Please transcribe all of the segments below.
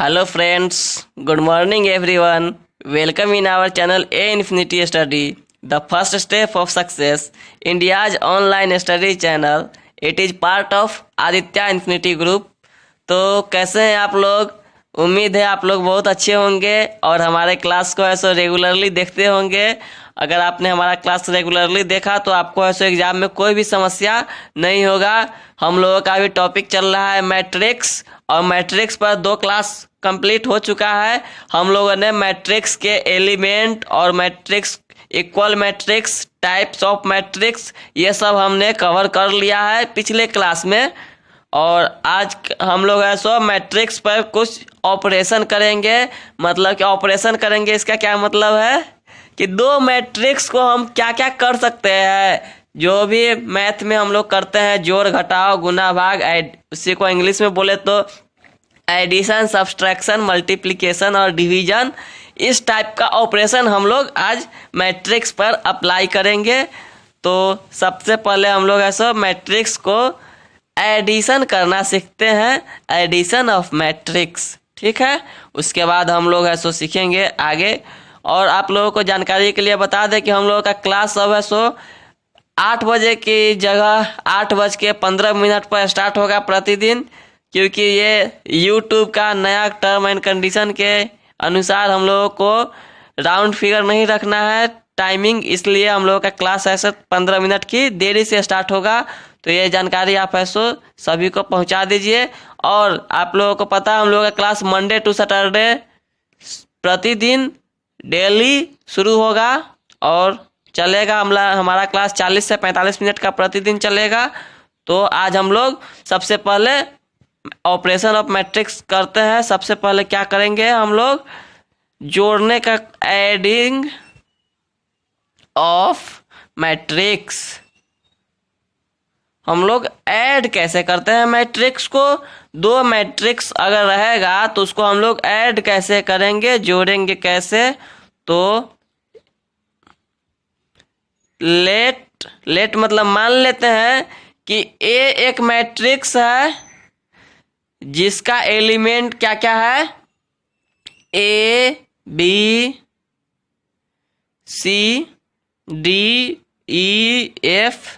Hello friends, good morning everyone. Welcome in our channel A Infinity Study, the first step of success, India's online study channel. It is part of Aditya infinity group. तो कैसे हैं आप लोग? उम्मीद है आप लोग बहुत अच्छे होंगे और हमारे क्लास को ऐसे रेगुलरली देखते होंगे। अगर आपने हमारा क्लास रेगुलरली देखा तो आपको ऐसे एग्जाम में कोई भी समस्या नहीं होगा। हम लोगों का भी टॉपिक चल रहा है मैट्रिक्स, और मैट्रिक्स पर 2 क्लास कंप्लीट हो चुका है। हम लोगों ने मैट्रिक्स के एलिमेंट और matrix, equal matrix, types of matrix, ये सब हमने कवर कर लिया है पिछले क्लास में। और आज हम लोग ऐसा मैट्रिक्स पर कुछ ऑपरेशन करेंगे। मतलब कि ऑपरेशन करेंगे, इसका क्या मतलब है कि 2 मैट्रिक्स को हम क्या क्या कर सकते हैं। जो भी मैथ में हम लोग करते हैं, जोड़ घटाव गुना भाग, उसी को इंग्लिश में बोले तो एडिशन, सब्सट्रैक्शन, मल्टीप्लिकेशन और डिवीजन, इस टाइप का ऑपरेशन हम लोग आज मैट्रिक्स पर अप्लाई करेंगे। तो सबसे पहले हम लोग ऐसा मैट्रिक्स को एडिशन करना सीखते हैं, एडिशन ऑफ मैट्रिक्स, ठीक है। उसके बाद हम लोग ऐसा सीखेंगे आगे। और आप लोगों को जानकारी के लिए बता दें कि हम लोगों का क्लास सब है सो 8 बजे की जगह 8:15 पर स्टार्ट होगा प्रतिदिन, क्योंकि ये यूट्यूब का नया टर्म एंड कंडीशन के अनुसार हम लोगों को राउंड फिगर नहीं रखना है टाइमिंग, इसलिए हम लोगों का क्लास ऐसे 15 मिनट की देरी से स्टार्ट होगा। तो ये जानकारी आप ऐसो सभी को पहुंचा दीजिए। और आप लोगों को पता है हम लोगों का क्लास मंडे टू सैटरडे प्रतिदिन डेली शुरू होगा और चलेगा। हमारा क्लास 40 से 45 मिनट का प्रतिदिन चलेगा। तो आज हम लोग सबसे पहले ऑपरेशन ऑफ मैट्रिक्स करते हैं। सबसे पहले क्या करेंगे हम लोग, जोड़ने का, एडिंग ऑफ मैट्रिक्स। हम लोग ऐड कैसे करते हैं मैट्रिक्स को। 2 मैट्रिक्स अगर रहेगा तो उसको हम लोग ऐड कैसे करेंगे, जोड़ेंगे कैसे। तो लेट मतलब मान लेते हैं कि ए एक मैट्रिक्स है जिसका एलिमेंट क्या क्या है, A B C D E F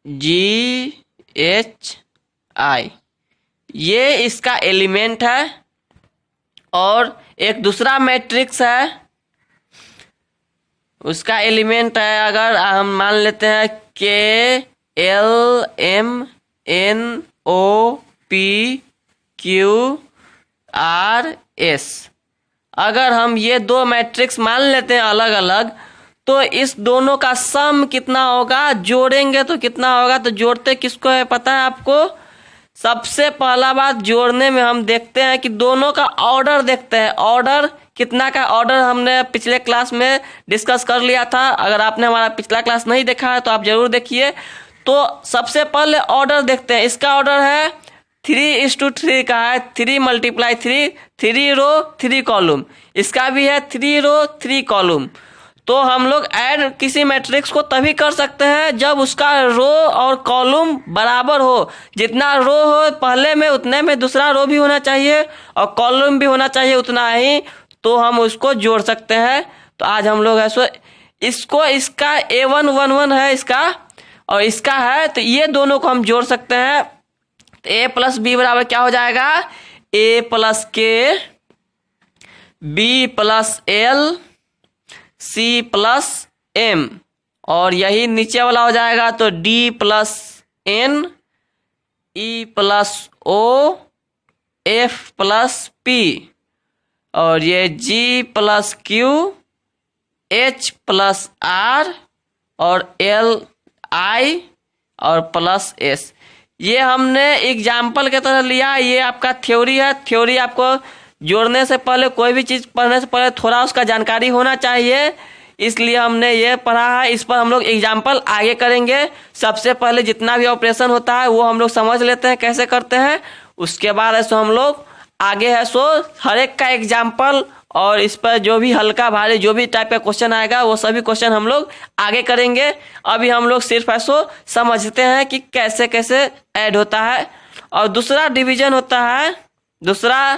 G H I, ये इसका एलिमेंट है। और एक दूसरा मैट्रिक्स है, उसका एलिमेंट है, अगर हम मान लेते हैं के L M N O P Q R S. अगर हम ये 2 मैट्रिक्स मान लेते हैं अलग अलग, तो इस दोनों का सम कितना होगा, जोड़ेंगे तो कितना होगा। तो जोड़ते किसको है पता है आपको। सबसे पहला बात, जोड़ने में हम देखते हैं कि दोनों का ऑर्डर देखते हैं। ऑर्डर कितना का ऑर्डर हमने पिछले क्लास में डिस्कस कर लिया था। अगर आपने हमारा पिछला क्लास नहीं देखा है तो आप जरूर देखिए। तो सबसे पहले ऑर्डर देखते हैं। इसका ऑर्डर है 3:3 का है, 3 × 3, 3 रो 3 कॉलम। इसका भी है 3 रो 3 कॉलम। तो हम लोग ऐड किसी मैट्रिक्स को तभी कर सकते हैं जब उसका रो और कॉलम बराबर हो। जितना रो हो पहले में उतने में दूसरा रो भी होना चाहिए और कॉलम भी होना चाहिए उतना ही, तो हम उसको जोड़ सकते हैं। तो आज हम लोग ऐसा इसको, इसका A1 1 1 है इसका और इसका है, तो ये दोनों को हम जोड़ सकते हैं। तो A + B बराबर क्या हो जाएगा, A + K B + L C + M, और यही नीचे वाला हो जाएगा तो D + N E + O F + P, और ये G + Q H + R और L I और +S। ये हमने एग्जाम्पल के तरह लिया। ये आपका थ्योरी है। थ्योरी आपको जोड़ने से पहले, कोई भी चीज़ पढ़ने से पहले थोड़ा उसका जानकारी होना चाहिए, इसलिए हमने ये पढ़ा है। इस पर हम लोग एग्जाम्पल आगे करेंगे। सबसे पहले जितना भी ऑपरेशन होता है वो हम लोग समझ लेते हैं कैसे करते हैं। उसके बाद ऐसे हम लोग आगे है सो हर एक का एग्जाम्पल और इस पर जो भी हल्का भारी जो भी टाइप का क्वेश्चन आएगा वो सभी क्वेश्चन हम लोग आगे करेंगे। अभी हम लोग सिर्फ ऐसो समझते हैं कि कैसे कैसे ऐड होता है। और दूसरा डिवीजन होता है, दूसरा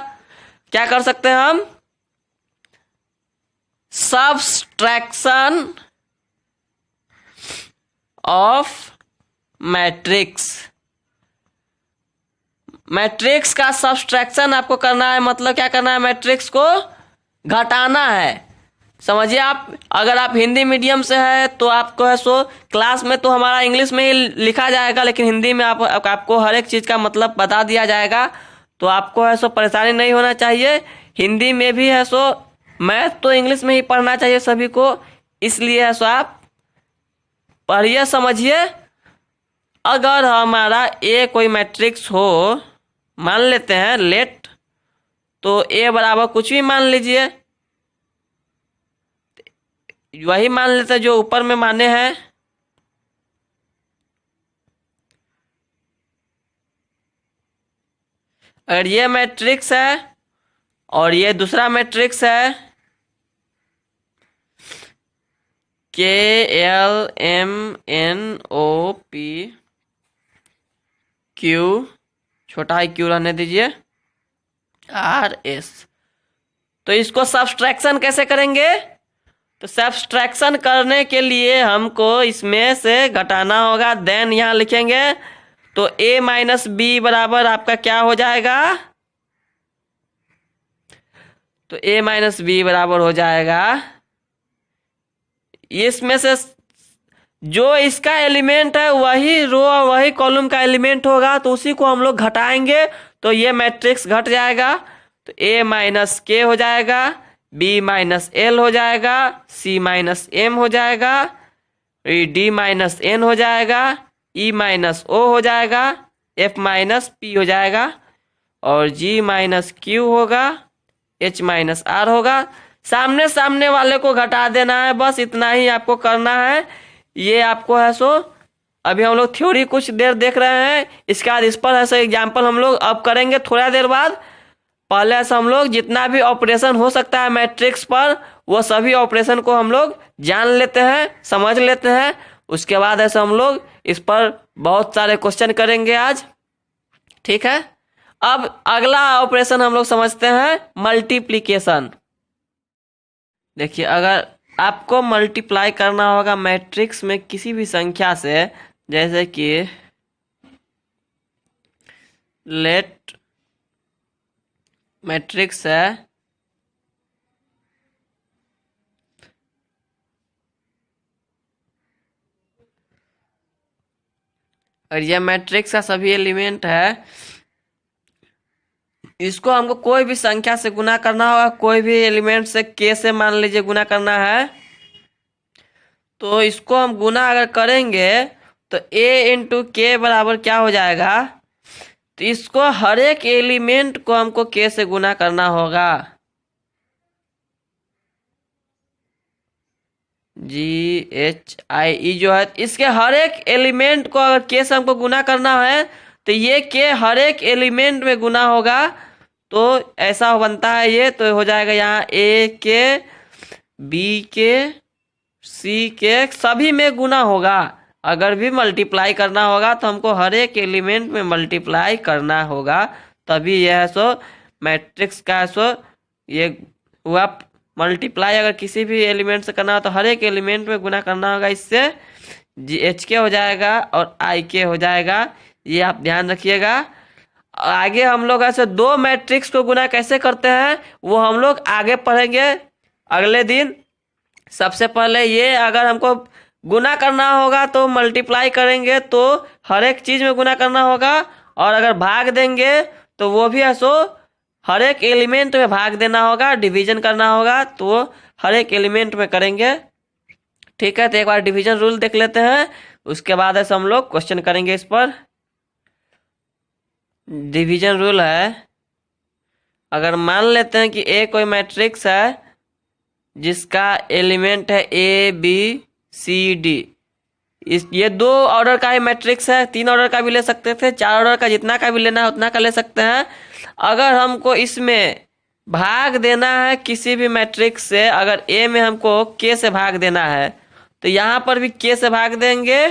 क्या कर सकते हैं हम, सब्सट्रैक्शन ऑफ मैट्रिक्स। मैट्रिक्स का सब्सट्रैक्शन आपको करना है, मतलब क्या करना है, मैट्रिक्स को घटाना है। समझिए आप, अगर आप हिंदी मीडियम से है तो आपको है सो क्लास में तो हमारा इंग्लिश में ही लिखा जाएगा, लेकिन हिंदी में आपको हर एक चीज़ का मतलब बता दिया जाएगा, तो आपको है सो परेशानी नहीं होना चाहिए। हिंदी में भी है सो मैथ तो इंग्लिश में ही पढ़ना चाहिए सभी को, इसलिए है सो आप पढ़िए समझिए। अगर हमारा ए कोई मैट्रिक्स हो, मान लेते हैं लेट, तो ए बराबर कुछ भी मान लीजिए, वही मान लेते हैं जो ऊपर में माने हैं। अगर ये मैट्रिक्स है और ये दूसरा मैट्रिक्स है, KLMNOP Q, छोटा ही क्यू रहने दीजिए, RS, तो इसको सब्सट्रैक्शन कैसे करेंगे, तो सब्सट्रैक्शन करने के लिए हमको इसमें से घटाना होगा, देन यहाँ लिखेंगे, तो A माइनस बी बराबर आपका क्या हो जाएगा, तो A माइनस बी बराबर हो जाएगा, इसमें से जो इसका एलिमेंट है वही रो और वही कॉलम का एलिमेंट होगा, तो उसी को हम लोग घटाएंगे, तो ये मैट्रिक्स घट जाएगा, तो A माइनस के हो जाएगा, B माइनस एल हो जाएगा, C माइनस एम हो जाएगा, D माइनस एन हो जाएगा, E माइनस ओ हो जाएगा, F माइनस पी हो जाएगा, और G माइनस क्यू होगा, H माइनस आर होगा। सामने सामने वाले को घटा देना है, बस इतना ही आपको करना है। ये आपको है सो अभी हम लोग थ्योरी कुछ देर देख रहे हैं, इसके बाद इस पर ऐसा एग्जाम्पल हम लोग अब करेंगे थोड़ा देर बाद। पहले ऐसा हम लोग जितना भी ऑपरेशन हो सकता है मैट्रिक्स पर, वो सभी ऑपरेशन को हम लोग जान लेते हैं, समझ लेते हैं, उसके बाद ऐसा हम लोग इस पर बहुत सारे क्वेश्चन करेंगे आज, ठीक है। अब अगला ऑपरेशन हम लोग समझते हैं मल्टीप्लिकेशन। देखिए, अगर आपको मल्टीप्लाई करना होगा मैट्रिक्स में किसी भी संख्या से, जैसे कि लेट मैट्रिक्स है और यह मैट्रिक्स का सभी एलिमेंट है, इसको हमको कोई भी संख्या से गुना करना होगा, कोई भी एलिमेंट से के से मान लीजिए गुना करना है, तो इसको हम गुना अगर करेंगे तो a इंटू के बराबर क्या हो जाएगा, तो इसको हर एक एलिमेंट को हमको के से गुना करना होगा, GHIE जो है, इसके हर एक एलिमेंट को अगर के से हमको गुना करना है तो ये के हर एक एलिमेंट में गुना होगा, तो ऐसा बनता है ये, तो हो जाएगा यहाँ A के, B के, C के सभी में गुना होगा। अगर भी मल्टीप्लाई करना होगा तो हमको हर एक एलिमेंट में मल्टीप्लाई करना होगा, तभी यह है सो मैट्रिक्स का है सो ये हुआ मल्टीप्लाई। अगर किसी भी एलिमेंट से करना हो तो हर एक एलिमेंट में गुना करना होगा, इससे GH हो जाएगा और IK हो जाएगा, ये आप ध्यान रखिएगा। आगे हम लोग ऐसे दो मैट्रिक्स को गुना कैसे करते हैं वो हम लोग आगे पढ़ेंगे अगले दिन। सबसे पहले ये अगर हमको गुना करना होगा तो मल्टीप्लाई करेंगे तो हर एक चीज में गुना करना होगा, और अगर भाग देंगे तो वो भी ऐसो हर एक एलिमेंट में भाग देना होगा, डिवीजन करना होगा तो हर एक एलिमेंट में करेंगे, ठीक है। तो एक बार डिवीजन रूल देख लेते हैं, उसके बाद ऐसे हम लोग क्वेश्चन करेंगे इस पर। डिवीजन रूल है, अगर मान लेते हैं कि ए कोई मैट्रिक्स है जिसका एलिमेंट है ABCD, ये दो ऑर्डर का ही मैट्रिक्स है, 3 ऑर्डर का भी ले सकते थे, 4 ऑर्डर का, जितना का भी लेना है उतना का ले सकते हैं। अगर हमको इसमें भाग देना है किसी भी मैट्रिक्स से, अगर ए में हमको के से भाग देना है तो यहाँ पर भी के से भाग देंगे,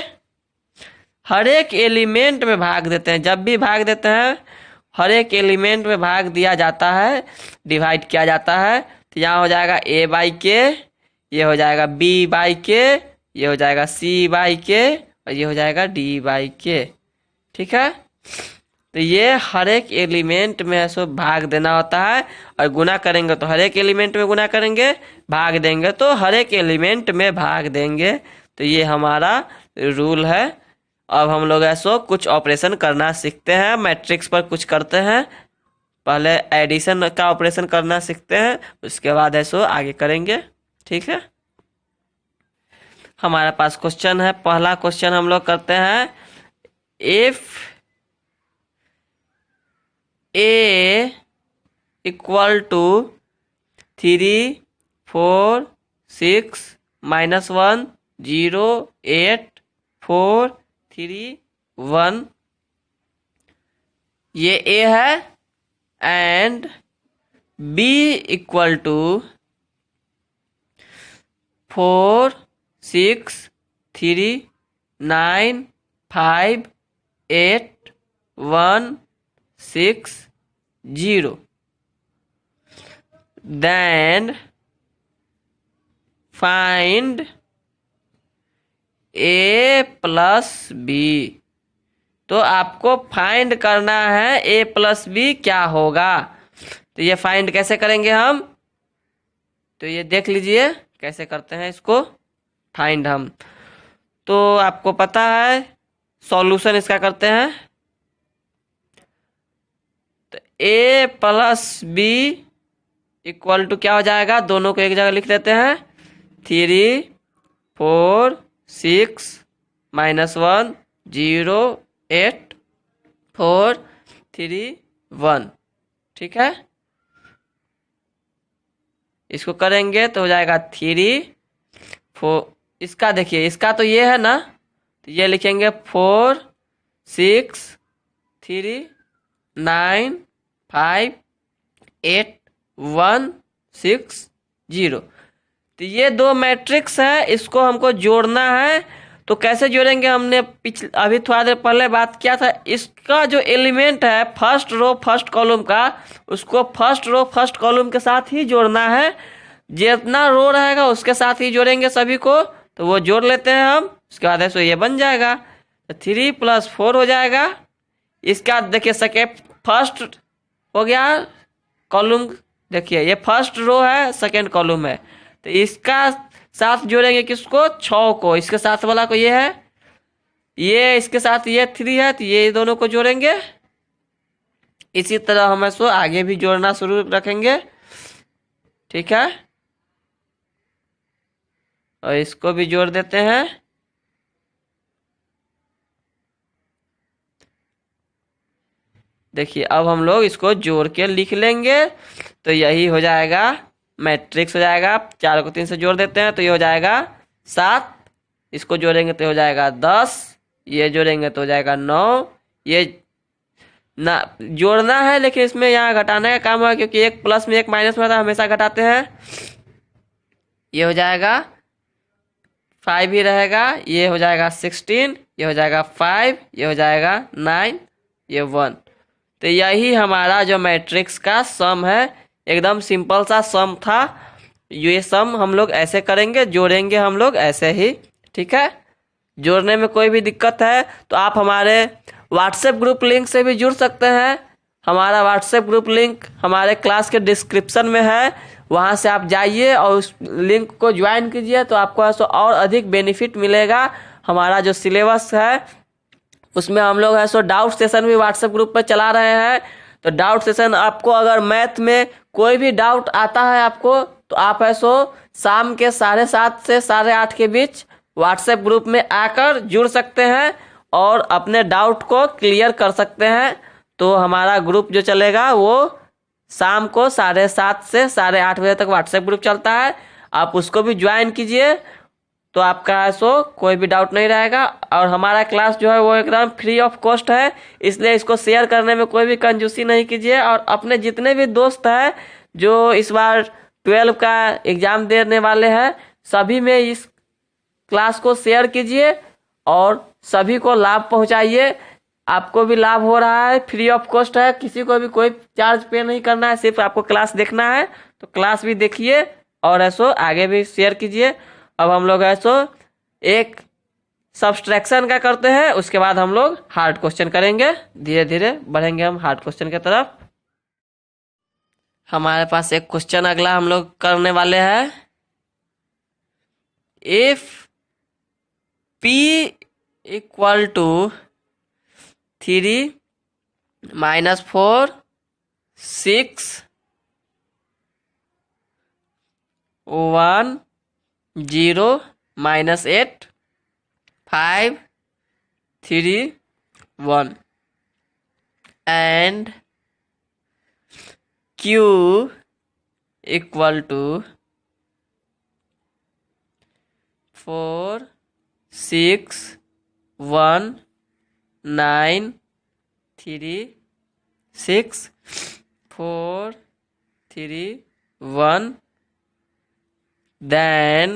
हर एक एलिमेंट में भाग देते हैं। जब भी भाग देते हैं हर एक एलिमेंट में भाग दिया जाता है, डिवाइड किया जाता है। तो यहाँ हो जाएगा a बाई के, ये हो जाएगा b बाई के, ये हो जाएगा c बाई के, और ये हो जाएगा d बाई के। ठीक है, तो ये हर एक एलिमेंट में ऐसे भाग देना होता है। और गुना करेंगे तो हर एक एलिमेंट में गुना करेंगे, भाग देंगे तो हर एक एलिमेंट में भाग देंगे। तो ये हमारा रूल है। अब हम लोग ऐसो कुछ ऑपरेशन करना सीखते हैं, मैट्रिक्स पर कुछ करते हैं। पहले एडिशन का ऑपरेशन करना सीखते हैं, उसके बाद ऐसो आगे करेंगे। ठीक है, हमारे पास क्वेश्चन है। पहला क्वेश्चन हम लोग करते हैं, इफ a इक्वल टू 3 4 6 -1 0 8 4 3 1, ये a है। And b equal to 4 6 3 9 5 8 1 6 0, then find a plus b। तो आपको फाइंड करना है a प्लस b क्या होगा। तो ये फाइंड कैसे करेंगे हम, तो ये देख लीजिए कैसे करते हैं इसको फाइंड हम। तो आपको पता है सॉल्यूशन इसका करते हैं। तो a plus b equal to क्या हो जाएगा, दोनों को एक जगह लिख देते हैं। 3 4 6 -1 0 8 4 3 1। ठीक है, इसको करेंगे तो हो जाएगा 3 4। इसका देखिए, इसका तो ये है ना, तो ये लिखेंगे 4 6 3 9 5 8 1 6 0। तो ये दो मैट्रिक्स है, इसको हमको जोड़ना है। तो कैसे जोड़ेंगे, हमने अभी थोड़ा देर पहले बात किया था। इसका जो एलिमेंट है फर्स्ट रो फर्स्ट कॉलम का, उसको फर्स्ट रो फर्स्ट कॉलम के साथ ही जोड़ना है। जितना रो रहेगा उसके साथ ही जोड़ेंगे सभी को। तो वो जोड़ लेते हैं हम, उसके बाद ऐसे ये बन जाएगा। तो 3 + 4 हो जाएगा। इसका देखिए सेकेंड फर्स्ट हो गया कॉलम, देखिए ये फर्स्ट रो है सेकेंड कॉलम है। तो इसका साथ जोड़ेंगे किसको, 6 को। इसके साथ वाला को ये है, ये इसके साथ ये 3 है, तो ये दोनों को जोड़ेंगे। इसी तरह हम इसको आगे भी जोड़ना शुरू रखेंगे। ठीक है, और इसको भी जोड़ देते हैं। देखिए अब हम लोग इसको जोड़ के लिख लेंगे। तो यही हो जाएगा मैट्रिक्स हो जाएगा। 4 को 3 से जोड़ देते हैं तो ये हो जाएगा 7। इसको जोड़ेंगे तो हो जाएगा 10। ये जोड़ेंगे तो हो जाएगा 9। ये ना जोड़ना है, लेकिन इसमें यहाँ घटाने का काम है, क्योंकि एक प्लस में एक माइनस में था, हमेशा घटाते हैं। ये हो जाएगा 5 ही रहेगा। ये हो जाएगा 16, ये हो जाएगा 5, ये हो जाएगा 9, ये 1। तो यही हमारा जो मैट्रिक्स का सम है, एकदम सिंपल सा सम था। ये सम हम लोग ऐसे करेंगे, जोड़ेंगे हम लोग ऐसे ही। ठीक है, जोड़ने में कोई भी दिक्कत है तो आप हमारे व्हाट्सएप ग्रुप लिंक से भी जुड़ सकते हैं। हमारा व्हाट्सएप ग्रुप लिंक हमारे क्लास के डिस्क्रिप्शन में है, वहाँ से आप जाइए और उस लिंक को ज्वाइन कीजिए, तो आपको ऐसा और अधिक बेनिफिट मिलेगा। हमारा जो सिलेबस है उसमें हम लोग है सो डाउट सेशन भी व्हाट्सएप ग्रुप पर चला रहे हैं। तो डाउट सेशन आपको अगर मैथ में कोई भी डाउट आता है आपको, तो आप है सो शाम के 7:30 से 8:30 के बीच व्हाट्सएप ग्रुप में आकर जुड़ सकते हैं और अपने डाउट को क्लियर कर सकते हैं। तो हमारा ग्रुप जो चलेगा वो शाम को 7:30 से 8:30 बजे तक व्हाट्सएप ग्रुप चलता है। आप उसको भी ज्वाइन कीजिए, तो आपका सो कोई भी डाउट नहीं रहेगा। और हमारा क्लास जो है वो एकदम फ्री ऑफ कॉस्ट है, इसलिए इसको शेयर करने में कोई भी कंजूसी नहीं कीजिए। और अपने जितने भी दोस्त हैं जो इस बार 12 का एग्ज़ाम देने वाले हैं, सभी में इस क्लास को शेयर कीजिए और सभी को लाभ पहुंचाइए। आपको भी लाभ हो रहा है, फ्री ऑफ कॉस्ट है, किसी को भी कोई चार्ज पे नहीं करना है, सिर्फ आपको क्लास देखना है। तो क्लास भी देखिए और ऐसो आगे भी शेयर कीजिए। अब हम लोग ऐसो एक सब्सट्रैक्शन का करते हैं, उसके बाद हम लोग हार्ड क्वेश्चन करेंगे। धीरे धीरे बढ़ेंगे हम हार्ड क्वेश्चन की तरफ। हमारे पास एक क्वेश्चन अगला हम लोग करने वाले हैं। If P equal to 3 -4 6 1 0 -8 5 3 1 and Q equal to 4 6 1 9 3 6 4 3 1, then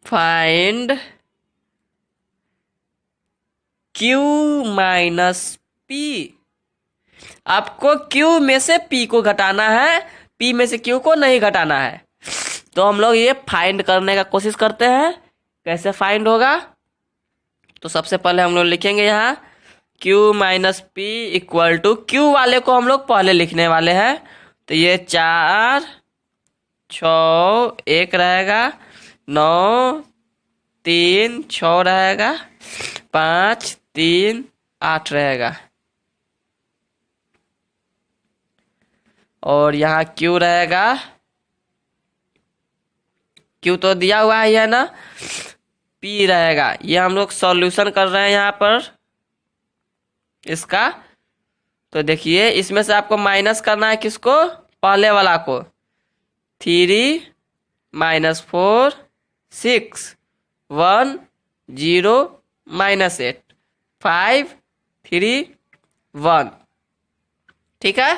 find Q minus P। आपको Q में से P को घटाना है, P में से Q को नहीं घटाना है। तो हम लोग ये फाइंड करने का कोशिश करते हैं। कैसे फाइंड होगा? तो सबसे पहले हम लोग लिखेंगे यहाँ Q minus P equal to, Q वाले को हम लोग पहले लिखने वाले हैं। तो ये 4 6 1 रहेगा, 9 3 6 रहेगा, 5 3 8 रहेगा, और यहाँ Q रहेगा। Q तो दिया हुआ है ना, P रहेगा। ये हम लोग सॉल्यूशन कर रहे हैं यहाँ पर इसका। तो देखिए इसमें से आपको माइनस करना है किसको? पहले वाला को। 3 -4 6 1 0 -8 5 3 1। ठीक है,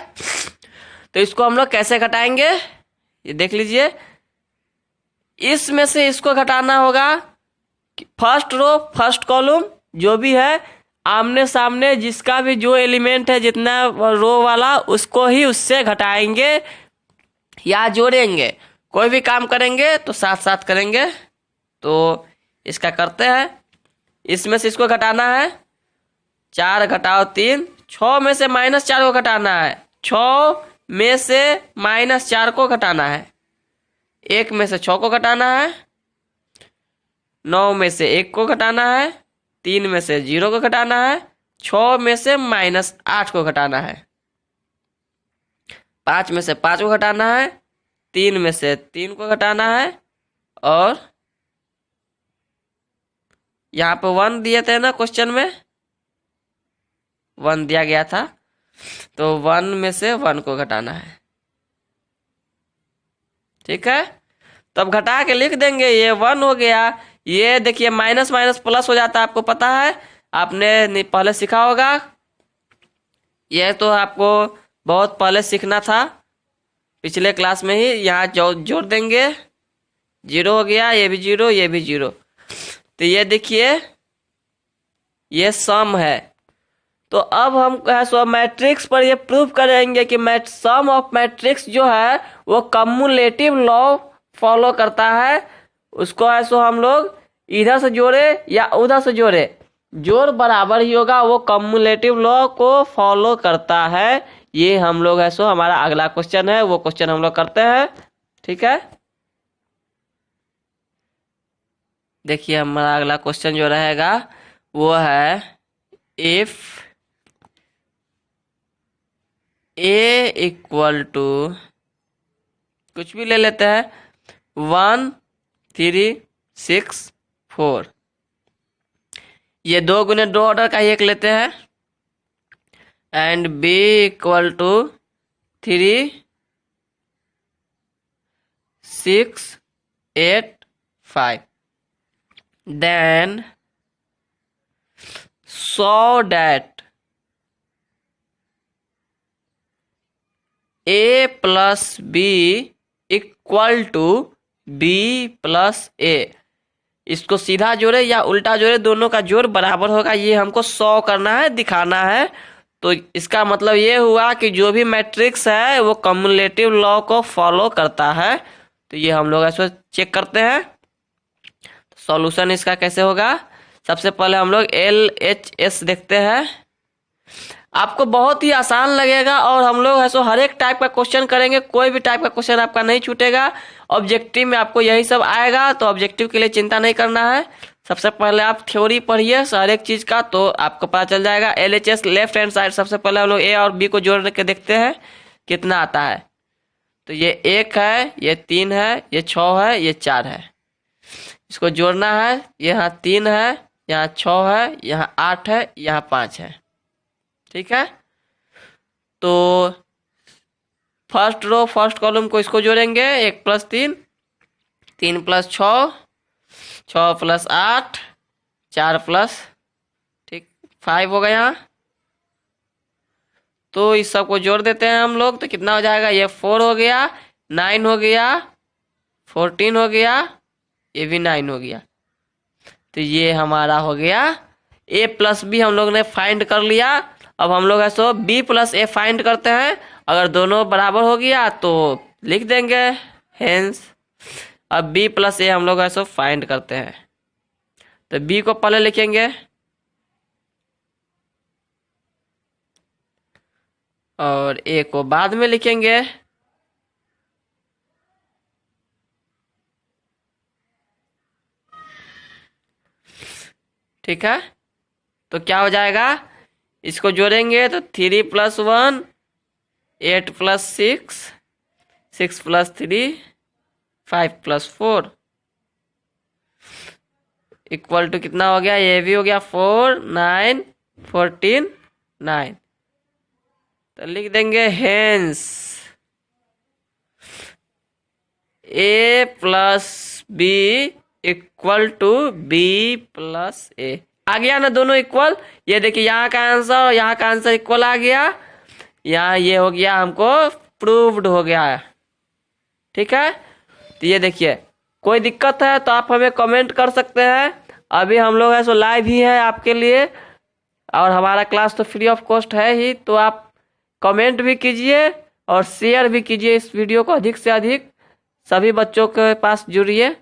तो इसको हम लोग कैसे घटाएंगे ये देख लीजिए। इसमें से इसको घटाना होगा। फर्स्ट रो फर्स्ट कॉलम जो भी है, आमने सामने जिसका भी जो एलिमेंट है जितना रो वाला, उसको ही उससे घटाएंगे या जोड़ेंगे। कोई भी काम करेंगे तो साथ साथ करेंगे। तो इसका करते हैं। इसमें से इसको घटाना है, 4 घटाओ 3, 6 में से -4 को घटाना है, 6 में से -4 को घटाना है, 1 में से 6 को घटाना है, 9 में से 1 को घटाना है, 3 में से 0 को घटाना है, 6 में से -8 को घटाना है, 5 में से 5 को घटाना है, 3 में से 3 को घटाना है, और यहाँ पे 1 दिए थे ना क्वेश्चन में, 1 दिया गया था, तो 1 में से 1 को घटाना है। ठीक है, तब घटा के लिख देंगे। ये 1 हो गया। ये देखिए माइनस माइनस प्लस हो जाता है, आपको पता है, आपने पहले सीखा होगा। यह तो आपको बहुत पहले सीखना था, पिछले क्लास में ही। यहाँ जोड़ देंगे, 0 हो गया, ये भी 0 ये भी 0। तो ये देखिए ये सम है। तो अब हम सो मैट्रिक्स पर ये प्रूव करेंगे कि सम ऑफ मैट्रिक्स जो है वो कम्युलेटिव लॉ फॉलो करता है। उसको है सो हम लोग इधर से जोड़े या उधर से जोड़े, जोड़ बराबर ही होगा, वो कम्युलेटिव लॉ को फॉलो करता है। ये हम लोग है सो हमारा अगला क्वेश्चन है, वो क्वेश्चन हम लोग करते हैं। ठीक है, देखिए हमारा अगला क्वेश्चन जो रहेगा वो है इफ A इक्वल टू, कुछ भी ले लेते हैं, 1 3 6 4। ये 2 गुने 2 ऑर्डर का ही एक लेते हैं। And B equal to 3 6 8 5। Then so that A plus B equal to B plus A। इसको सीधा जोड़े या उल्टा जोड़े, दोनों का जोड़ बराबर होगा, ये हमको 100 करना है, दिखाना है। तो इसका मतलब ये हुआ कि जो भी मैट्रिक्स है वो कम्युलेटिव लॉ को फॉलो करता है। तो ये हम लोग ऐसे चेक करते हैं। सॉल्यूशन इसका कैसे होगा, सबसे पहले हम लोग LHS देखते हैं। आपको बहुत ही आसान लगेगा और हम लोग ऐसा हर एक टाइप का क्वेश्चन करेंगे, कोई भी टाइप का क्वेश्चन आपका नहीं छूटेगा। ऑब्जेक्टिव में आपको यही सब आएगा, तो ऑब्जेक्टिव के लिए चिंता नहीं करना है। सबसे पहले आप थ्योरी पढ़िए हर एक चीज का, तो आपको पता चल जाएगा। LHS लेफ्ट हैंड साइड, सबसे पहले हम लोग A और B को जोड़ के देखते हैं कितना आता है। तो ये 1 है, ये 3 है, ये 6 है, ये 4 है। इसको जोड़ना है, यहाँ 3 है, यहाँ 6 है, यहाँ 8 है, यहाँ 5 है। ठीक है, तो फर्स्ट रो फर्स्ट कॉलम को इसको जोड़ेंगे, 1 + 3, 3 + 6, 6 + 8, 4 + ठीक 5 हो गया यहाँ। तो इस सब को जोड़ देते हैं हम लोग, तो कितना हो जाएगा, ये 4 हो गया, 9 हो गया, 14 हो गया, ये भी 9 हो गया। तो ये हमारा हो गया A + B हम लोग ने फाइंड कर लिया। अब हम लोग ऐसो B + A फाइंड करते हैं। अगर दोनों बराबर हो गया तो लिख देंगे हेंस। अब B + A हम लोग ऐसो फाइंड करते हैं, तो B को पहले लिखेंगे और A को बाद में लिखेंगे। ठीक है, तो क्या हो जाएगा, इसको जोड़ेंगे तो 3 + 1, 8 + 6, 6 + 3, 5 + 4 इक्वल टू कितना हो गया, ये भी हो गया 4, 9, 14, 9। तो लिख देंगे hence A + B equal to B + A। आ गया ना दोनों इक्वल। ये देखिए यहाँ का आंसर और यहाँ का आंसर इक्वल आ गया। यहाँ ये हो गया, हमको प्रूव्ड हो गया। ठीक है, तो ये देखिए, कोई दिक्कत है तो आप हमें कमेंट कर सकते हैं। अभी हम लोग ऐसा लाइव ही है आपके लिए, और हमारा क्लास तो फ्री ऑफ कॉस्ट है ही। तो आप कमेंट भी कीजिए और शेयर भी कीजिए इस वीडियो को अधिक से अधिक, सभी बच्चों के पास जुड़िए।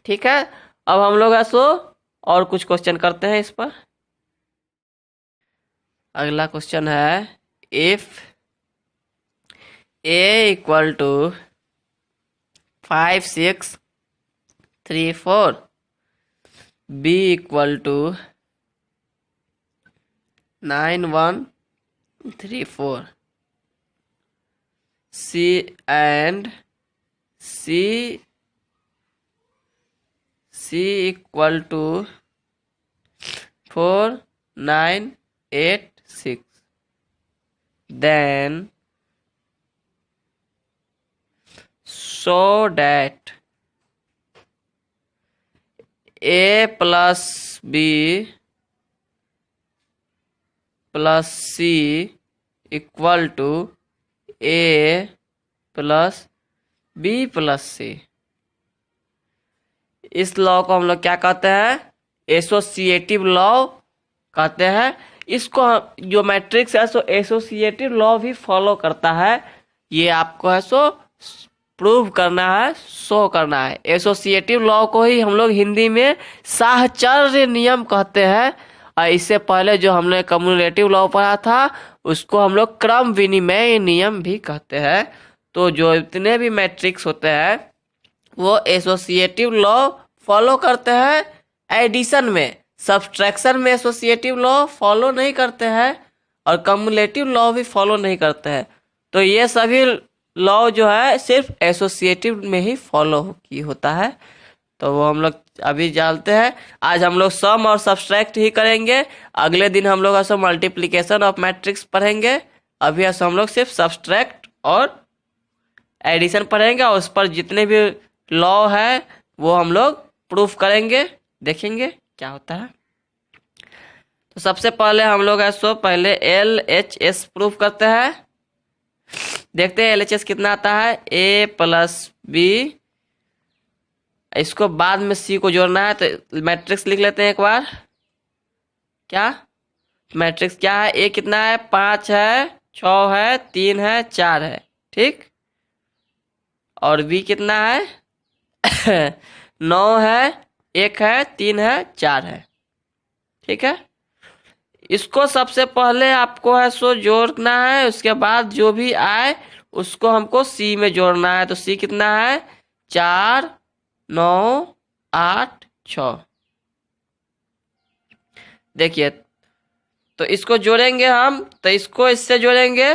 ठीक है, अब हम लोग ऐसो और कुछ क्वेश्चन करते हैं इस पर। अगला क्वेश्चन है, if A = 5, 6, 3, 4, B = 9, 1, 3, 4, C = 4, 9, 8, 6, then show that A + B + C equal to A + B + C। इस लॉ को हम लोग क्या कहते हैं, एसोसिएटिव लॉ कहते हैं। इसको जो मैट्रिक्स है सो एसोसिएटिव लॉ भी फॉलो करता है। ये आपको है सो प्रूव करना है, शो करना है। एसोसिएटिव लॉ को ही हम लोग हिंदी में साहचर्य नियम कहते हैं। और इससे पहले जो हमने कम्युलेटिव लॉ पढ़ा था उसको हम लोग क्रम विनिमय नियम भी कहते हैं। तो जो इतने भी मैट्रिक्स होते हैं वो एसोसिएटिव लॉ फॉलो करते हैं। एडिशन में, सब्सट्रैक्शन में एसोसिएटिव लॉ फॉलो नहीं करते हैं और कम्युलेटिव लॉ भी फॉलो नहीं करते हैं। तो ये सभी लॉ जो है सिर्फ एसोसिएटिव में ही फॉलो की होता है। तो वो हम लोग अभी जानते हैं। आज हम लोग सम और सब्सट्रैक्ट ही करेंगे। अगले दिन हम लोग ऐसा मल्टीप्लिकेशन ऑफ मैट्रिक्स पढ़ेंगे। अभी ऐसा हम लोग सिर्फ सब्सट्रैक्ट और एडिशन पढ़ेंगे और उस पर जितने भी लॉ है वो हम लोग प्रूफ करेंगे, देखेंगे क्या होता है। तो सबसे पहले हम लोग ऐसो पहले LHS प्रूफ करते हैं। देखते हैं LHS कितना आता है। A + B इसको बाद में सी को जोड़ना है, तो मैट्रिक्स लिख लेते हैं एक बार। क्या मैट्रिक्स क्या है? ए कितना है? 5 है, 6 है, 3 है, 4 है, ठीक। और बी कितना है? 9 है, 1 है, 3 है, 4 है, ठीक है। इसको सबसे पहले आपको है सो जोड़ना है, उसके बाद जो भी आए उसको हमको सी में जोड़ना है। तो सी कितना है? 4, 9, 8, 6। देखिए, तो इसको जोड़ेंगे हम, तो इसको इससे जोड़ेंगे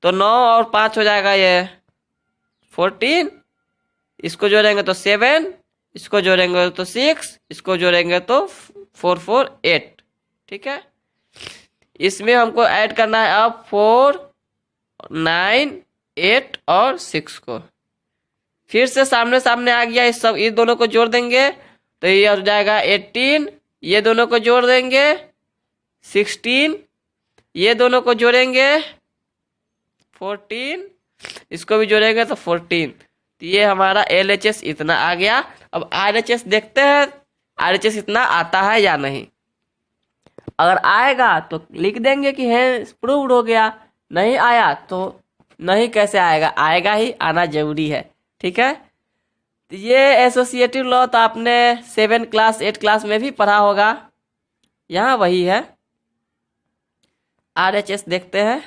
तो 9 और 5 हो जाएगा ये 14। इसको जोड़ेंगे तो 7, इसको जोड़ेंगे तो 6, इसको जोड़ेंगे तो 4, 4, 8, ठीक है। इसमें हमको ऐड करना है अब 4, 9, 8 और 6 को। फिर से सामने सामने आ गया, इस सब इस दोनों को जोड़ देंगे तो ये हो जाएगा 18। ये दोनों को जोड़ देंगे 16, ये दोनों को जोड़ेंगे 14, इसको भी जोड़ेंगे तो 14। तो ये हमारा LHS इतना आ गया। अब RHS देखते हैं RHS इतना आता है या नहीं। अगर आएगा तो लिख देंगे कि है प्रूव्ड हो गया, नहीं आया तो नहीं कैसे आएगा, आएगा ही, आना जरूरी है, ठीक है। तो ये एसोसिएटिव लॉ तो आपने 7 क्लास 8 क्लास में भी पढ़ा होगा, यहाँ वही है। RHS देखते हैं।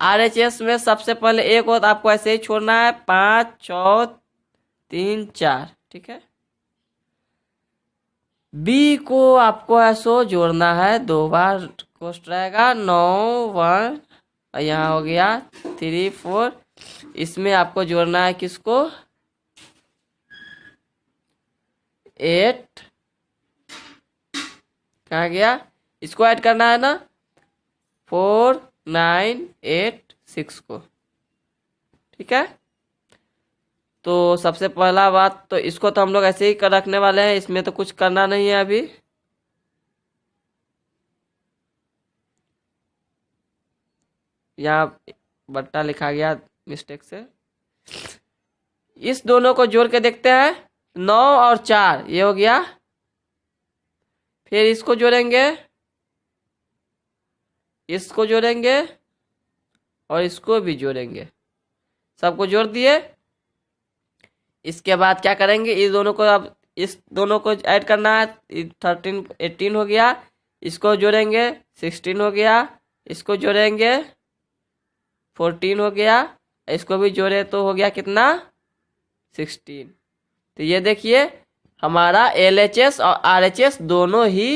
RHS में सबसे पहले एक और आपको ऐसे ही छोड़ना है, 5, 6, 3, 4, ठीक है। बी को आपको ऐसो जोड़ना है, 2 बार कोष्ट रहेगा, 9, 1, यहाँ हो गया 3, 4। इसमें आपको जोड़ना है किसको? 8, कहाँ गया? इसको ऐड करना है ना, 4, 9, 8, 6 को, ठीक है। तो सबसे पहला बात तो इसको तो हम लोग ऐसे ही कर रखने वाले हैं, इसमें तो कुछ करना नहीं है अभी। यहाँ बट्टा लिखा गया मिस्टेक से। इस दोनों को जोड़ के देखते हैं, 9 और 4 ये हो गया। फिर इसको जोड़ेंगे, इसको जोड़ेंगे और इसको भी जोड़ेंगे, सबको जोड़ दिए। इसके बाद क्या करेंगे, इस दोनों को अब इस दोनों को ऐड करना है, 13, 18 हो गया। इसको जोड़ेंगे 16 हो गया, इसको जोड़ेंगे 14 हो गया, इसको भी जोड़े तो हो गया कितना? 16। तो ये देखिए हमारा LHS और RHS दोनों ही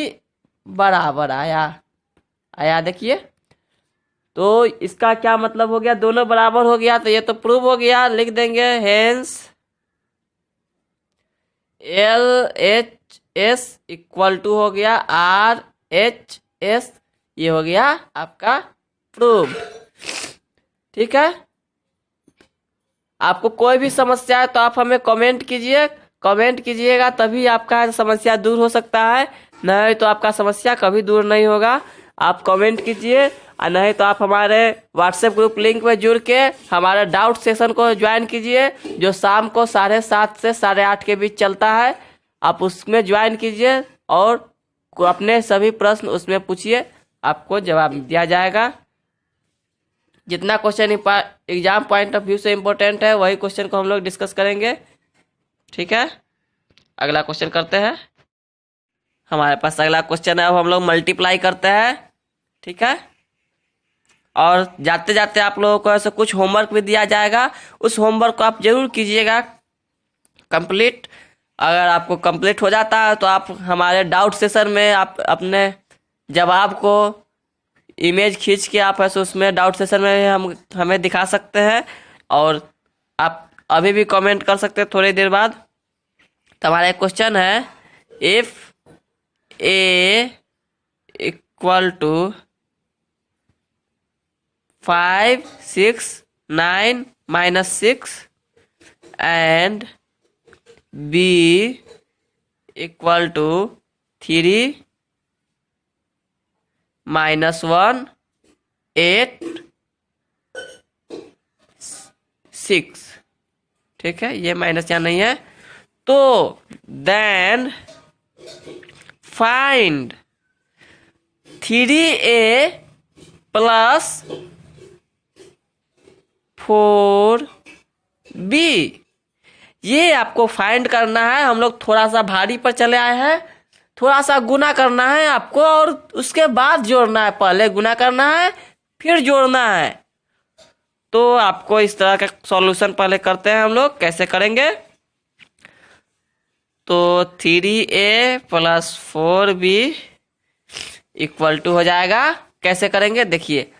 बराबर आया देखिए। तो इसका क्या मतलब हो गया? दोनों बराबर हो गया, तो ये तो प्रूव हो गया। लिख देंगे हेंस LHS इक्वल टू हो गया RHS, ये हो गया आपका प्रूव, ठीक है। आपको कोई भी समस्या है तो आप हमें कमेंट कीजिए, कमेंट कीजिएगा तभी आपका समस्या दूर हो सकता है, नहीं तो आपका समस्या कभी दूर नहीं होगा। आप कमेंट कीजिए, और नहीं तो आप हमारे व्हाट्सएप ग्रुप लिंक में जुड़ के हमारे डाउट सेशन को ज्वाइन कीजिए, जो शाम को 7:30 से 8:30 के बीच चलता है। आप उसमें ज्वाइन कीजिए और अपने सभी प्रश्न उसमें पूछिए, आपको जवाब दिया जाएगा। जितना question exam point of view से इम्पोर्टेंट है वही क्वेश्चन को हम लोग डिस्कस करेंगे, ठीक है। अगला क्वेश्चन करते हैं। हमारे पास अगला क्वेश्चन है, अब हम लोग मल्टीप्लाई करते हैं, ठीक है। और जाते जाते आप लोगों को ऐसे कुछ होमवर्क भी दिया जाएगा, उस होमवर्क को आप जरूर कीजिएगा कंप्लीट। अगर आपको कंप्लीट हो जाता है तो आप हमारे डाउट सेशन में आप अपने जवाब को इमेज खींच के आप ऐसे उसमें डाउट सेशन में हमें दिखा सकते हैं, और आप अभी भी कमेंट कर सकते हैं थोड़ी देर बाद। तो हमारा एक क्वेश्चन है, if A equal to 5, 6, 9 -6 and B equal to 3 -1, 8, 6, ठीक है। ये माइनस यहाँ नहीं है, तो then find 3a plus 4b। ये आपको फाइंड करना है। हम लोग थोड़ा सा भारी पर चले आए हैं, थोड़ा सा गुना करना है आपको और उसके बाद जोड़ना है। पहले गुना करना है फिर जोड़ना है। तो आपको इस तरह का सॉल्यूशन पहले करते हैं हम लोग। कैसे करेंगे? तो 3a plus 4b equal to हो जाएगा। कैसे करेंगे देखिए,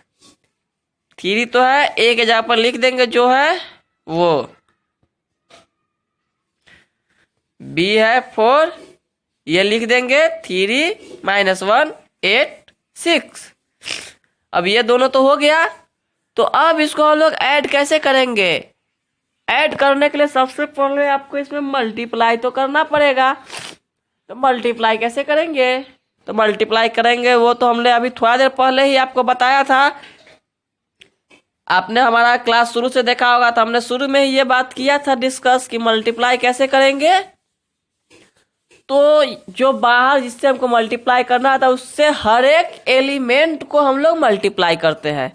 3 तो है, a के जगह पर लिख देंगे जो है वो, b है 4, ये लिख देंगे 3 - 1 8 6। अब ये दोनों तो हो गया। तो अब इसको हम लोग ऐड कैसे करेंगे? ऐड करने के लिए सबसे पहले आपको इसमें मल्टीप्लाई तो करना पड़ेगा। तो मल्टीप्लाई कैसे करेंगे? तो मल्टीप्लाई करेंगे वो तो हमने अभी थोड़ा देर पहले ही आपको बताया था। आपने हमारा क्लास शुरू से देखा होगा तो हमने शुरू में ही ये बात किया था डिस्कस कि मल्टीप्लाई कैसे करेंगे। तो जो बाहर जिससे हमको मल्टीप्लाई करना था उससे हर एक एलिमेंट को हम लोग मल्टीप्लाई करते हैं।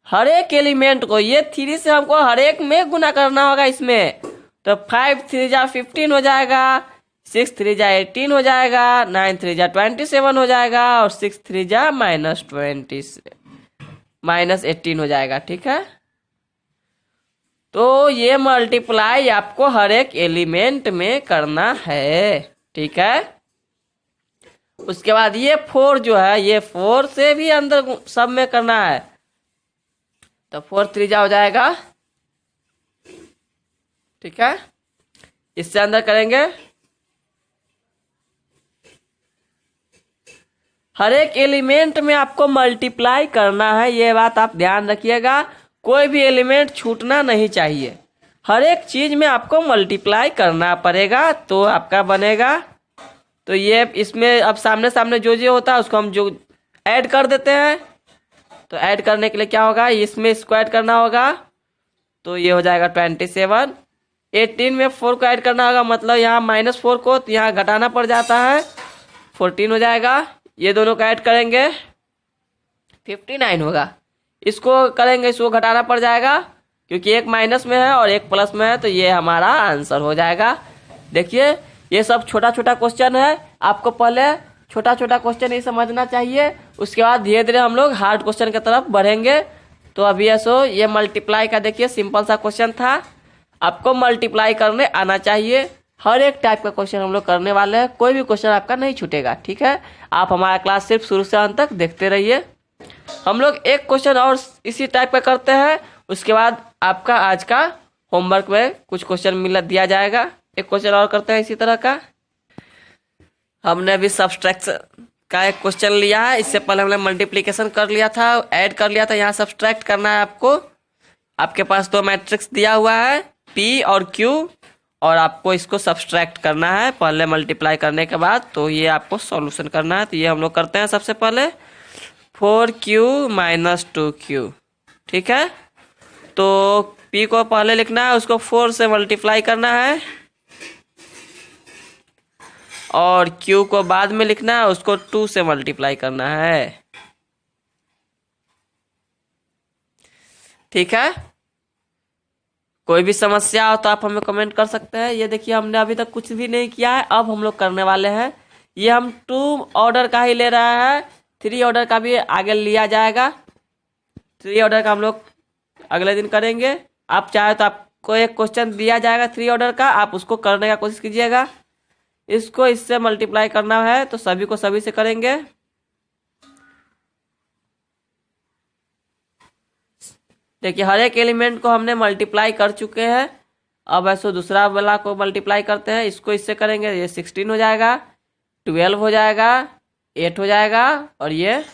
हर एक एलिमेंट को, ये 3 से हमको हर एक में गुना करना होगा इसमें। तो 5 3 जा 15 हो जाएगा, 6 3 जा 18 हो जाएगा, 9 3 जा 27 हो जाएगा और 6 3 जा -18 हो जाएगा। ठीक है, तो ये मल्टीप्लाई आपको हर एक एलिमेंट में करना है। ठीक है, उसके बाद ये 4 जो है, ये 4 से भी अंदर सब में करना है। तो 4 3 जा हो जाएगा। ठीक है, इससे अंदर करेंगे। हर एक एलिमेंट में आपको मल्टीप्लाई करना है, ये बात आप ध्यान रखिएगा। कोई भी एलिमेंट छूटना नहीं चाहिए। हर एक चीज में आपको मल्टीप्लाई करना पड़ेगा तो आपका बनेगा। तो ये इसमें अब सामने सामने जो होता है उसको हम जो ऐड कर देते हैं। तो ऐड करने के लिए क्या होगा, इसमें स्क्वायर करना होगा। तो ये हो जाएगा 27। 18 में 4 को ऐड करना होगा, मतलब यहाँ -4 को तो यहाँ घटाना पड़ जाता है, 14 हो जाएगा। ये दोनों को ऐड करेंगे 59 होगा। इसको करेंगे, इसको घटाना पड़ जाएगा क्योंकि एक माइनस में है और एक प्लस में है। तो ये हमारा आंसर हो जाएगा। देखिए ये सब छोटा छोटा क्वेश्चन है, आपको पहले छोटा छोटा क्वेश्चन ही समझना चाहिए। उसके बाद धीरे धीरे हम लोग हार्ड क्वेश्चन की तरफ बढ़ेंगे। तो अभी ऐसो ये मल्टीप्लाई का देखिए सिंपल सा क्वेश्चन था। आपको मल्टीप्लाई करने आना चाहिए। हर एक टाइप का क्वेश्चन हम लोग करने वाले हैं, कोई भी क्वेश्चन आपका नहीं छूटेगा। ठीक है, आप हमारा क्लास सिर्फ शुरू से अंत तक देखते रहिए। हम लोग एक क्वेश्चन और इसी टाइप का करते हैं, उसके बाद आपका आज का होमवर्क में कुछ क्वेश्चन दिया जाएगा। एक क्वेश्चन और करते हैं इसी तरह का। हमने अभी सब्सट्रैक्शन का एक क्वेश्चन लिया है। इससे पहले हमने मल्टीप्लिकेशन कर लिया था, ऐड कर लिया था। यहाँ सब्सट्रैक्ट करना है आपको। आपके पास 2 मैट्रिक्स दिया हुआ है P और Q, और आपको इसको सब्सट्रैक्ट करना है पहले मल्टीप्लाई करने के बाद। तो ये आपको सॉल्यूशन करना है। तो ये हम लोग करते हैं। सबसे पहले 4Q - 2Q। ठीक है, तो P को पहले लिखना है, उसको 4 से मल्टीप्लाई करना है और Q को बाद में लिखना है, उसको 2 से मल्टीप्लाई करना है। ठीक है, कोई भी समस्या हो तो आप हमें कमेंट कर सकते हैं। ये देखिए हमने अभी तक कुछ भी नहीं किया है, अब हम लोग करने वाले हैं। ये हम 2 ऑर्डर का ही ले रहा है, 3 ऑर्डर का भी आगे लिया जाएगा। 3 ऑर्डर का हम लोग अगले दिन करेंगे। आप चाहे तो आपको एक क्वेश्चन दिया जाएगा 3 ऑर्डर का, आप उसको करने का कोशिश कीजिएगा। इसको इससे मल्टीप्लाई करना है तो सभी को सभी से करेंगे। देखिए हर एक एलिमेंट को हमने मल्टीप्लाई कर चुके हैं। अब ऐसे दूसरा वाला को मल्टीप्लाई करते हैं। इसको इससे करेंगे, ये 16 हो जाएगा, 12 हो जाएगा, 8 हो जाएगा और ये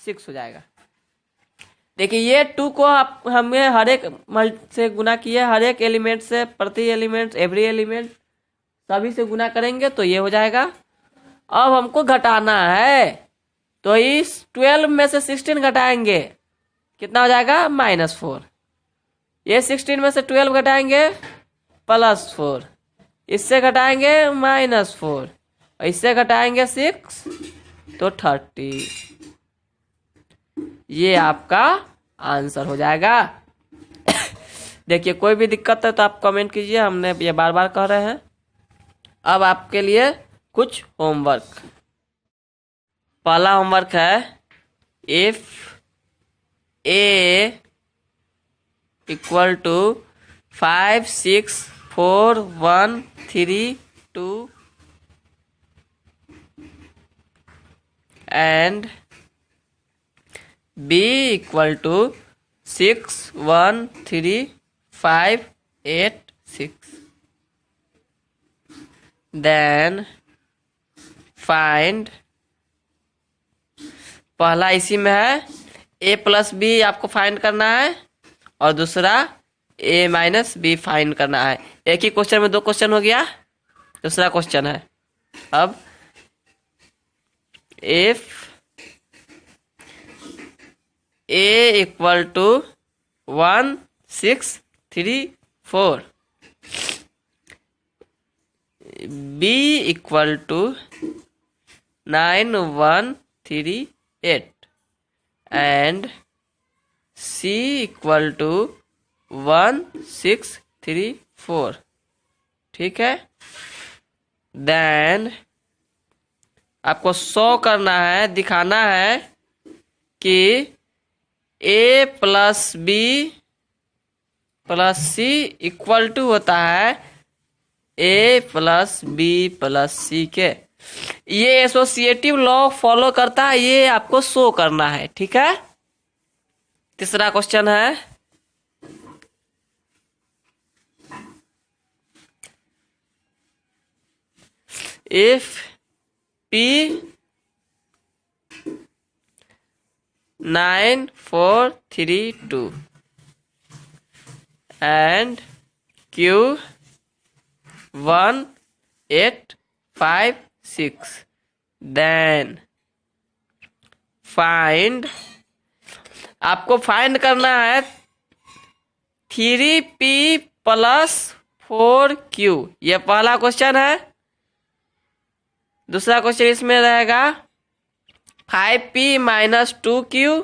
6 हो जाएगा। देखिए ये 2 को आप हमें हर एक से गुना किए, हर एक एलिमेंट से, प्रति एलिमेंट, एवरी एलिमेंट सभी से गुना करेंगे तो ये हो जाएगा। अब हमको घटाना है तो इस 12 में से 16 घटाएंगे, कितना हो जाएगा -4। ये 16 में से 12 घटाएंगे +4, इससे घटाएंगे -4, इससे घटाएंगे 6 तो 30। ये आपका आंसर हो जाएगा। देखिए कोई भी दिक्कत है तो आप कमेंट कीजिए, हमने ये बार बार कह रहे हैं। अब आपके लिए कुछ होमवर्क। पहला होमवर्क है if A equal to 5 6 4 1 3 2 and b equal to 6 1 3 5 8 6, then find, पहला इसी में है a प्लस बी आपको फाइंड करना है और दूसरा a माइनस बी फाइंड करना है। एक ही क्वेश्चन में 2 क्वेश्चन हो गया। दूसरा क्वेश्चन है अब if a equal to 1 6 3 4, b equal to 9 1 3 8 and c equal to 1 6 3 4, ठीक है। देन आपको शो करना है, दिखाना है कि a plus B plus C equal to होता है a plus B plus C के। ये एसोसिएटिव लॉ फॉलो करता है, ये आपको शो करना है, ठीक है। तीसरा क्वेश्चन है if P 9 4 3 2 and Q 1 8 5 6, then find, आपको फाइंड करना है 3P प्लस 4Q। ये पहला क्वेश्चन है। दूसरा क्वेश्चन इसमें रहेगा 5P माइनस 2Q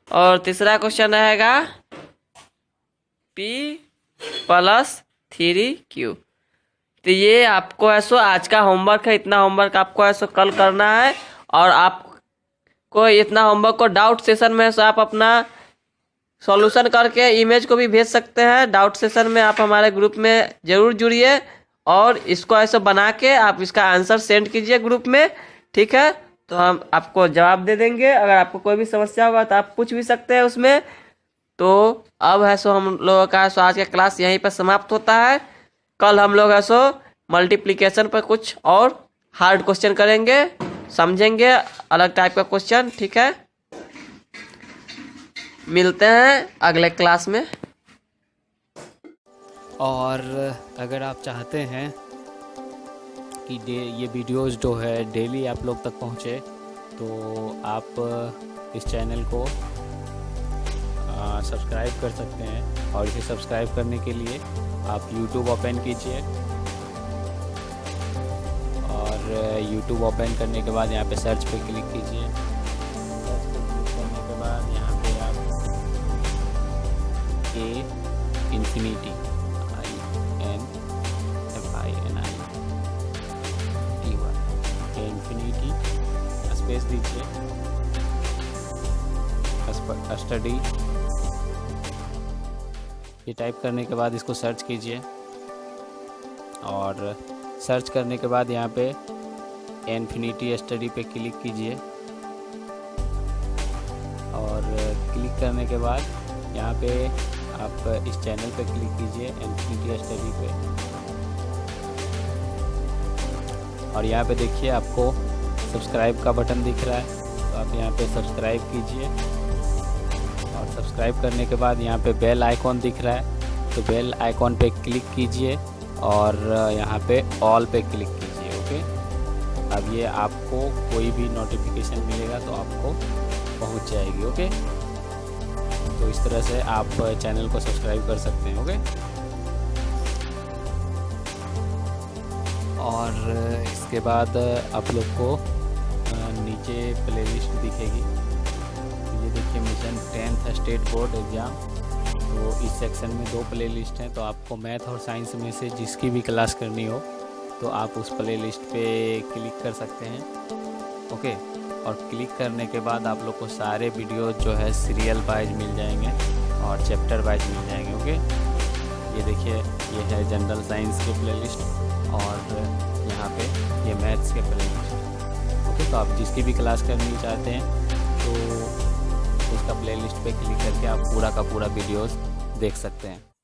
और तीसरा क्वेश्चन रहेगा P प्लस 3Q। तो ये आपको ऐसो आज का होमवर्क है। इतना होमवर्क आपको ऐसो कल करना है और आपको इतना होमवर्क को डाउट सेशन में से आप अपना सॉल्यूशन करके इमेज को भी भेज सकते हैं। डाउट सेशन में आप हमारे ग्रुप में ज़रूर जुड़िए और इसको ऐसे बना के आप इसका आंसर सेंड कीजिए ग्रुप में, ठीक है। तो हम आपको जवाब दे देंगे। अगर आपको कोई भी समस्या होगा तो आप पूछ भी सकते हैं उसमें। तो अब है सो हम लोगों का सो आज का क्लास यहीं पर समाप्त होता है। कल हम लोग है सो मल्टीप्लिकेशन पर कुछ और हार्ड क्वेश्चन करेंगे, समझेंगे अलग टाइप का क्वेश्चन, ठीक है। मिलते हैं अगले क्लास में। और अगर आप चाहते हैं कि ये वीडियोस जो है डेली आप लोग तक पहुँचे तो आप इस चैनल को सब्सक्राइब कर सकते हैं। और इसे सब्सक्राइब करने के लिए आप YouTube ओपन कीजिए और YouTube ओपन करने के बाद यहाँ पे सर्च पे क्लिक कीजिए। सर्च पे क्लिक करने के बाद यहाँ पे आप इन्फिनिटी इन्फिनिटी स्पेस दीजिए, स्टडी ये टाइप करने के बाद इसको सर्च कीजिए और सर्च करने के बाद यहाँ पे इन्फिनिटी स्टडी पे क्लिक कीजिए और क्लिक करने के बाद यहाँ पे आप इस चैनल पे क्लिक कीजिए इन्फिनिटी स्टडी पे और यहाँ पे देखिए आपको सब्सक्राइब का बटन दिख रहा है, तो आप यहाँ पे सब्सक्राइब कीजिए और सब्सक्राइब करने के बाद यहाँ पे बेल आइकॉन दिख रहा है, तो बेल आइकॉन पे क्लिक कीजिए और यहाँ पे ऑल पे क्लिक कीजिए। ओके, अब ये आपको कोई भी नोटिफिकेशन मिलेगा तो आपको पहुँच जाएगी। ओके, तो इस तरह से आप चैनल को सब्सक्राइब कर सकते हैं। ओके। और इसके बाद आप लोग को नीचे प्लेलिस्ट दिखेगी। तो ये देखिए mission 10th state board exam. तो इस सेक्शन में 2 प्लेलिस्ट हैं। तो आपको मैथ और साइंस में से जिसकी भी क्लास करनी हो तो आप उस प्लेलिस्ट पे क्लिक कर सकते हैं। ओके, और क्लिक करने के बाद आप लोग को सारे वीडियो जो है सीरियल वाइज मिल जाएंगे और चैप्टर वाइज मिल जाएंगे। ओके, ये देखिए ये है जनरल साइंस के प्लेलिस्ट और यहाँ पे ये मैथ्स के प्लेलिस्ट। ओके, तो आप जिसकी भी क्लास करनी चाहते हैं तो उसका प्लेलिस्ट पे क्लिक करके आप पूरा का पूरा वीडियोस देख सकते हैं।